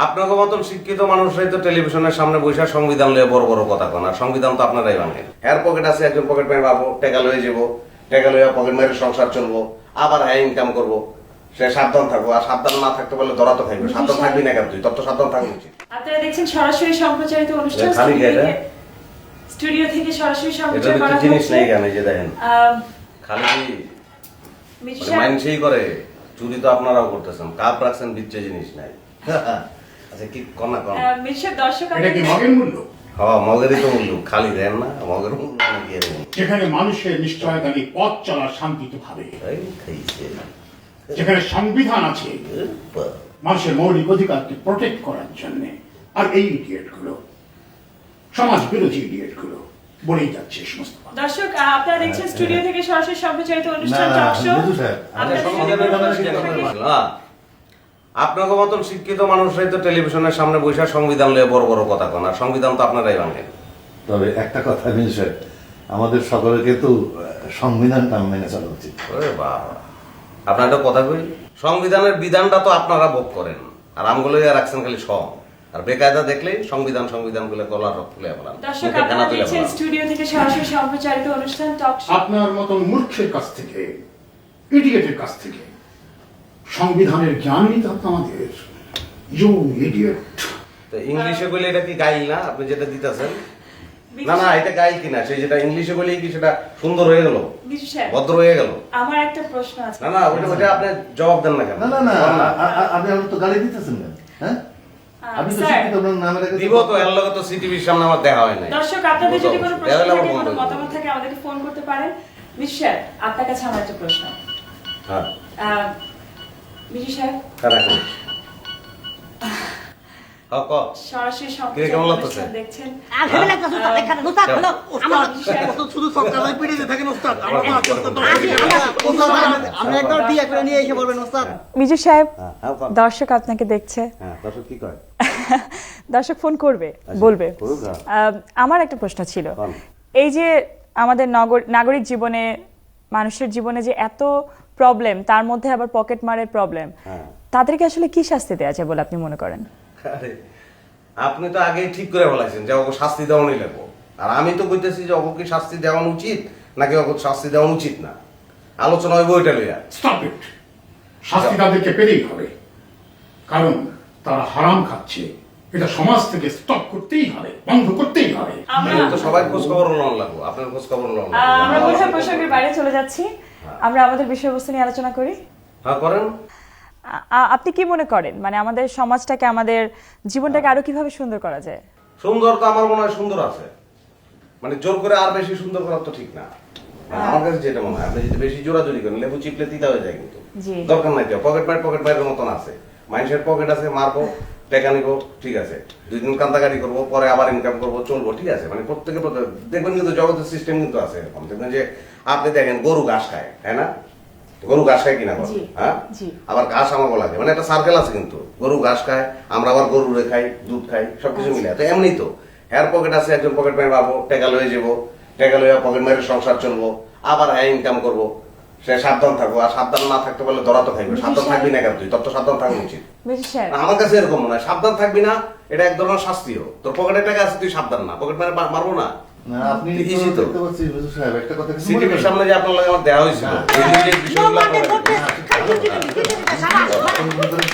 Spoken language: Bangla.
আপনাকে মতন শিক্ষিত মানুষরাই তো টেলিভিশনের সামনে বসে সংবিধান লয়ে বড় বড় কথা কন, আর সংবিধান তো আপনারাই ভাঙেন। হ্যার পকেট আছে, একজন পকেট মারি পাবো, টেকা লয়ে যাবো, টেকা লইয়া পকেট মারি সংসার চলবো, আবার হ্যাঁ ইনকাম করবো, সে সাবধান থাকবো। আর সাবধান না থাকতে পারলে ধরা তো খাইবে। সাবধান থাকবি না কেন তুই? তোর তো সাবধান থাকবো উচিত। আপনারা দেখছেন সরাসরি সম্প্রচারিত অনুষ্ঠান খালি স্টুডিও থেকে সরাসরি এটা সম্প্রচার তো করা জিনিস হচ্ছে। নাই কেন, এই যে দেখেন খালি মিঠু সাহেব, মাইন্ডসেই করে। চুরি তো আপনারাও করতেছেন, কাপ রাখছেন বিচ্ছে জিনিস নাই। আচ্ছা কি কনা কন মিঠু সাহেব, দর্শক এটা কি মগের মূল্য? মগেরই তো মূল্য, খালি দেন না মগের মূল্য নাকি এর মূল্য? যেখানে মানুষের নিশ্চয়তা নেই পথ চলার শান্তিতে ভাবে, এই খাইছে যেখানে সংবিধান আছে উপ্পা। মানুষের মৌলিক অধিকারকে প্রোটেক্ট করার জন্য, আর এই ইডিয়েট গুলো, সমাজ বিরোধী ইডিয়েট গুলো বলেই যাচ্ছে এই সমস্ত কথা। দর্শক আপনারা দেখছেন স্টুডিও থেকে সরাসরি সম্প্রচারিত অনুষ্ঠান না, টক শো। মিঠু সাহেব, আপনাদের আচ্ছা, যদি কোনো প্রশ্ন সংবিধানের থাকে- না, আপনাকে মতন শিক্ষিত মানুষরাই তো টেলিভিশনের সামনে বসে সংবিধান লয়ে বড় বড় কথা কন, আর সংবিধান তো আপনারাই ভাঙেন। তবে একটা কথা মিঠু সাহেব, আমাদের সকলের কিন্তু সংবিধানটা মেনে চলা উচিত। ওরে বাবা, আপনার একটা কথা কই, সংবিধানের বিধানটা তো আপনারা ভোগ করেন, আর আমগুলো রাখছেন খালি সব। আর বেকায়দা দেখলেই সংবিধান সংবিধান গুলো গলার রক তুলে ফেলান, দর্শক মুখে আপনারা ফেনা তুলে দেখছেন ফেলান। স্টুডিও থেকে সরাসরি সম্প্রচারিত অনুষ্ঠান টক শো। আপনার মতন মূর্খের কাছ থেকে, ইডিয়েটের কাছ থেকে সংবিধানের জ্ঞান নিতে হবে আমাদের। You idiot. তো ইংলিশে বলে এটা কি গাইল না আপনি যেটা দিতেছেন? মিঠু না না, সাহেব, এটা গাইল কিনা, সেই যেটা ইংলিশে বলে কি সেটা সুন্দর হয়ে গেল, মিঠু সাহেব, ভদ্র হয়ে গেল? আমার একটা প্রশ্ন আছে। না না, ওটা আপনি জবাব দেন না কেন? না না না, বল না। আপনি আমার তো গালি দিতেছেন কেন? হ্যাঁ, আমি তো স্যার, শিক্ষিত, আপনার নামে রেখে দিব তো, এর লগে তো সিটিভির সামনে আমার দেখা হয় নাই। দর্শক আপনাদের যদি কোনো প্রশ্ন দেখা হলে থাকে, আমার কোনো বন্ধ হয়ে মতামত যাবে। থাকে আমাদেরকে ফোন করতে পারেন। মিঠু সাহেব, আপনার কাছে আমার একটা প্রশ্ন। হ্যাঁ, মিঠু সাহেব, রাখুন। হ্যাঁ, ক। সরাসরি কিরে, সম্প্রচারিত কেমন লাগতেছে? অনুষ্ঠান দেখছেন। ভেবে লাগতেছে উস্তাদ, এখানে উস্তাদ, হ্যালো, আমার শুধু সরকার পিড়িতে থাকেন ওস্তাদ, আমরা তো আছি ওস্তাদ। আমরা একবার বিয়ে করে নিয়ে এসে বলবেন উস্তাদ। মিজু সাহেব, হ্যাঁ, হ্যাঁ, ক। দর্শক আপনাকে দেখছে। হ্যাঁ, দর্শক কি কয়? দর্শক ফোন করবে, আচ্ছা, বলবে। করুক, হ্যাঁ। আমার একটা প্রশ্ন ছিল, বল। এই যে আমাদের নাগরিক জীবনে, মানুষের জীবনে যে এত প্রবলেম, তার মধ্যে আবার পকেট মারের প্রবলেম, হ্যাঁ। তাদেরকে আসলে কি শাস্তি দেওয়া যায় বলে আপনি মনে করেন? আরে, আপনি তো আগেই ঠিক করে বলেছেন যে ওকে শাস্তি দেওয়ানই লাগবো, আর আমি তো কইতেছি যে ওকে শাস্তি দেওয়ান উচিত নাকি ওকে শাস্তি দেওয়ান উচিত না। আলোচনা হইব ওইটা লইয়া। Stop it. শাস্তি তাদেরকে পেলেই হবে, কারণ তারা হারাম খাচ্ছে। এটা সমাজ থেকে স্টপ করতেই হবে, বন্ধ করতেই হবে। তো সবাই খোঁজ খবর লোন লাগবো, আপনার খোঁজ খবর লোন আমরা বোধহয় প্রসঙ্গের বাইরে চলে যাচ্ছি। আমরা আমাদের বিষয়বস্তু নিয়ে আলোচনা করি। হ্যাঁ, করেন। আপনি কি মনে করেন, মানে আমাদের সমাজটাকে, আমাদের জীবনটাকে আরো কিভাবে সুন্দর করা যায়? সুন্দর তো আমার মনে হয় সুন্দর আছে, মানে জোর করে আর বেশি সুন্দর করা তো ঠিক না। আমার কাছে যেটা মনে হয়, আপনি যদি বেশি জোরাজোরি করেন লেবু চিপলে তিতা হয়ে যায়, কিন্তু জি। দরকার নাই। পকেট মাইরের মতন আছে, মানুষের পকেট আছে, মারবো, টাকা নিবো, ঠিক আছে, 2 দিন কান্দাকাটি করবো, পরে আবার ইনকাম করবো, চলবো, ঠিক আছে। মানে প্রত্যেকে দেখবেন কিন্তু জগতের সিস্টেম কিন্তু আছে এরকম। দেখবেন যে আপনি দেখেন গরু ঘাস খায়, তাই না? গরু ঘাস খায় কিনা বলেন? জি, হ্যাঁ, জি। আবার ঘাস আমাকে লাগে, মানে একটা সার্কেল আছে কিন্তু। গরু ঘাস খায়, আমরা আবার গরুরে খাই, দুধ খাই, সবকিছু মিলে। তো এমনি তো হ্যার পকেট আছে, একজন পকেট মারি পাবো, টাকা লয়ে যাবো, টাকা লইয়া পকেট মারি সংসার চলবো, আবার হ্যাঁ ইনকাম করবো, সে সাবধান থাকবো। আর সাবধান না থাকতে পারলে ধরা তো খাইবে। সাবধান থাকবি না কেন তুই? তোর তো সাবধান থাকা উচিত। মিজু সাহেব, আমার কাছে এরকম মনে হয়, সাবধান থাকবি না, এটা এক ধরনের শাস্তিও। তোর পকেটে টাকা আছে, তুই সাবধান না, পকেট মারি মারবো না। না, আপনি Easy তো তো। দেখতে পাচ্ছি মিঠু সাহেব, একটা কথা কিছু মনে সিটিভির করেন? সামনে যে আপনার লাগে আমার দেওয়া হয়েছিল, এই বিষয়গুলো মোমবাতি আপনারা- করতে খালি দিতে সারা আপনি মনে করেন